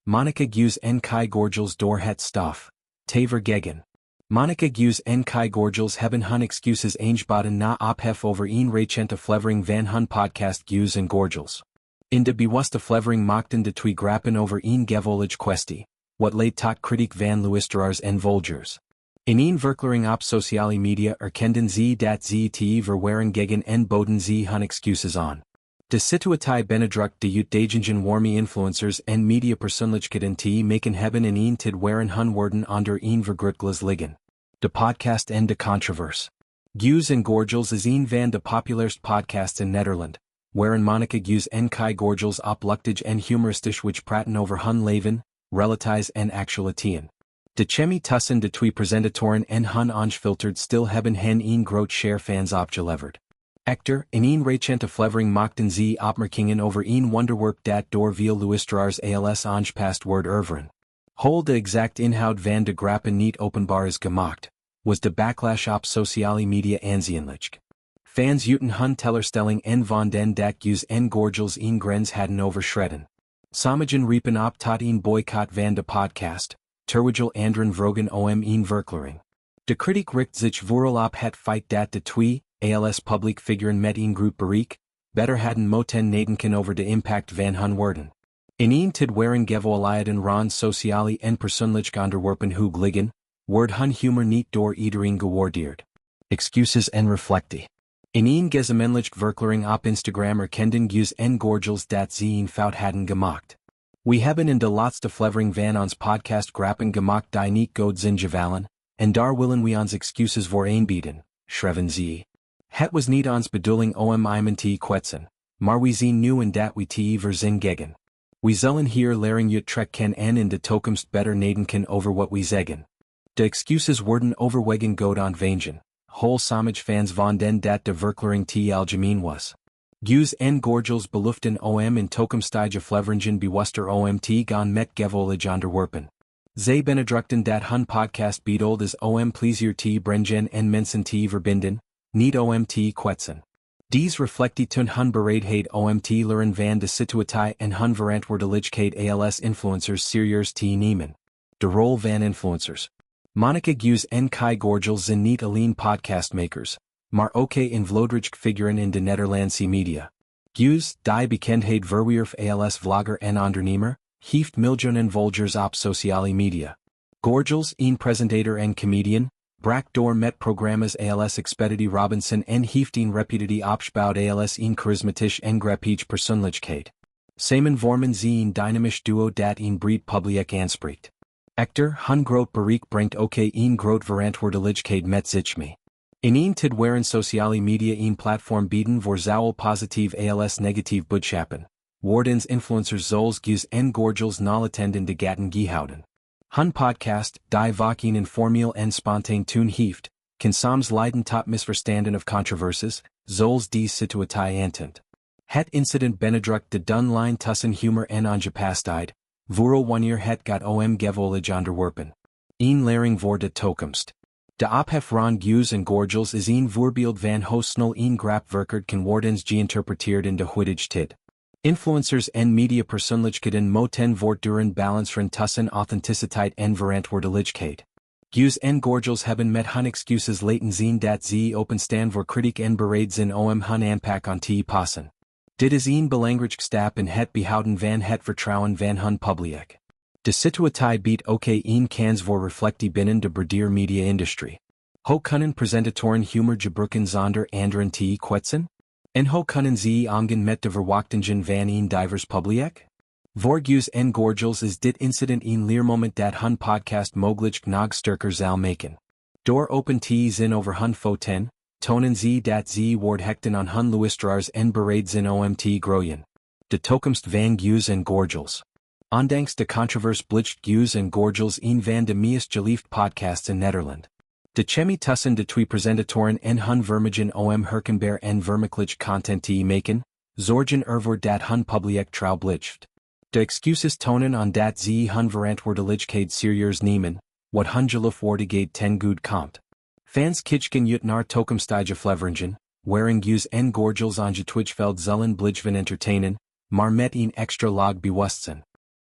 Monica Geuze Kaj Gorgels door het stof, te gegaan. Monica Geuze Kaj Gorgels hebben hun excuses aangeboden na ophef over een recente aflevering van hun podcast Geuze Gorgels. In de bewuste aflevering maakten de twee grappen over een gevoelige kwestie, wat leidt tot kritiek van luisteraars en volgers. In een verklaring op sociale media erkenden ze dat ze te verwaren gegen en boden ze hun excuses aan. De situatie benadrukt de uitdagingen warme influencers en mediapersoonlijkheden te maken hebben in een tid waarin hun woorden onder een vergrootglas liggen. De podcast en de controverse. Geuze Gorgels is een van de populairste podcasts in Nederland, waarin Monica Geuze Kaj Gorgels opluchtig en humoristisch which praten over hun leven, realities en actualiteiten. De chemie tussen de twee presentatoren en hun ongefilterd stil hebben hen een groot share fans opgeleverd. Echter, in een recente aflevering maakten ze opmerkingen over een wonderwerk dat door veel luisteraars als ongepast wordt ervaren. Hoewel de exact inhoud van de grappen niet openbaar is gemaakt, was de backlash op sociale media aanzienlijk. Fans uiten hun teleurstelling en vonden dat Geuze Gorgels een grens hadden overschreden. Sommigen riepen op tot een boycott van de podcast, terwijl anderen vroegen om een verklaring. De kritiek richt zich vooral op het feit dat de twee, als public figuren met een groep bereik, beter hadden moeten nadenken over de impact van hun woorden. In een tid waarin gevoeligheden rond sociale en persoonlijke onderwerpen hoog liggen, wordt hun humor niet door iedereen gewaardeerd. Excuses en reflectie. In een gezamenlijke verklaring op Instagram erkenden Geuze Gorgels dat ze een fout hadden gemaakt. We hebben in de laatste aflevering van ons podcast grappen gemaakt die niet goed zijn gevallen, en daar willen we ons excuses voor aanbieden, schreven ze. Het was niet ons bedoeling om iemand te kwetsen, maar we zien nu en dat we te verzin gegen. We zullen hier leren uittrekken en in de toekomst beter nadenken over wat we zeggen. De excuses worden overwegend goed ontvangen. Whole sommige fans vonden dat de verklaring te algemeen was. Geuze Gorgels beloften om in toekomstige afleveringen bewuster om te gaan met gevoelige onderwerpen. Zij benadrukten dat hun podcast bedoeld is om plezier te brengen en mensen te verbinden, niet om te kwetsen. Deze reflecteert hun bereidheid om te leren van de situatie en hun verantwoordelijkheid als influencers serieus te nemen. De rol van influencers. Monica Geuze Kaj Gorgels zijn niet alleen podcastmakers, maar ook invloedrijk figuren in de Nederlandse media. Geuze, die bekendheid verwierf als vlogger en ondernemer, heeft miljoenen volgers op sociale media. Gorgels, een presentator en comedian, brak door met programma's als Expeditie Robinson en heeft een reputatie opgebouwd als een charismatisch en grappige persoonlijkheid. Samen vormen ze een dynamisch duo dat een breed publiek aanspreekt. Echter, hun groot bereik brengt ook een groot verantwoordelijkheid met zich mee. In een tid waarin sociale media een platform bieden voor zowel positief als negatief boodschappen, worden influencers zoals Geuze Gorgels nauwlettend in de gaten gehouden. Hun podcast, die vaak een informeel en spontaan toon heeft, kan soms leiden tot misverstanden of controversies, zoals die situatie aantoont. Het incident benadrukt de dun lijn tussen humor en ongepastheid, vooral wanneer het gaat om gevoelige onderwerpen. Een lering voor de toekomst. De ophef rond Geuze Gorgels is een voorbeeld van hoe snel een grap verkeerd kan worden geïnterpreteerd in de huidige tid. Influencers en mediapersoonlijkheden moeten voortdurend balanceren tussen authenticiteit en verantwoordelijkheid. Geuze Gorgels hebben met hun excuses laten zien dat ze openstaan voor kritiek en bereid zijn om hun aanpak aan te passen. Dit is een belangrijk stap in het behouden van het vertrouwen van hun publiek. De situatie biedt ook een kans voor reflectie binnen de breder media-industrie. Hoe kunnen presentatoren humor gebruiken zonder anderen te kwetsen? En hoe kunnen ze omgaan met de verwachtingen van een divers publiek? Voor Geuze Gorgels is dit incident een leermoment dat hun podcast mogelijk nog sterker zal maken. Door open te zijn over hun fouten, tonen ze dat ze wordt hechten aan hun luisteraars en bereid zijn om te groeien. De toekomst van Geuze Gorgels. Ondanks de controverse blijft Geuze Gorgels een van de meest geliefd podcasts in Nederland. De chemie tussen de twee presentatoren en hun vermogen om herkenbaar en vermakelijk content te maken, zorgen ervoor dat hun publiek trouw blijft. De excuses tonen aan dat ze hun verantwoordelijkheid serieus nemen, wat hun geloofwaardigheid ten goede komt. Fans kijken uit naar toekomstige afleveringen, waarin Geuze Gorgels on Twitchveld zullen blijven entertainen, maar met een extra laag bewustzijn.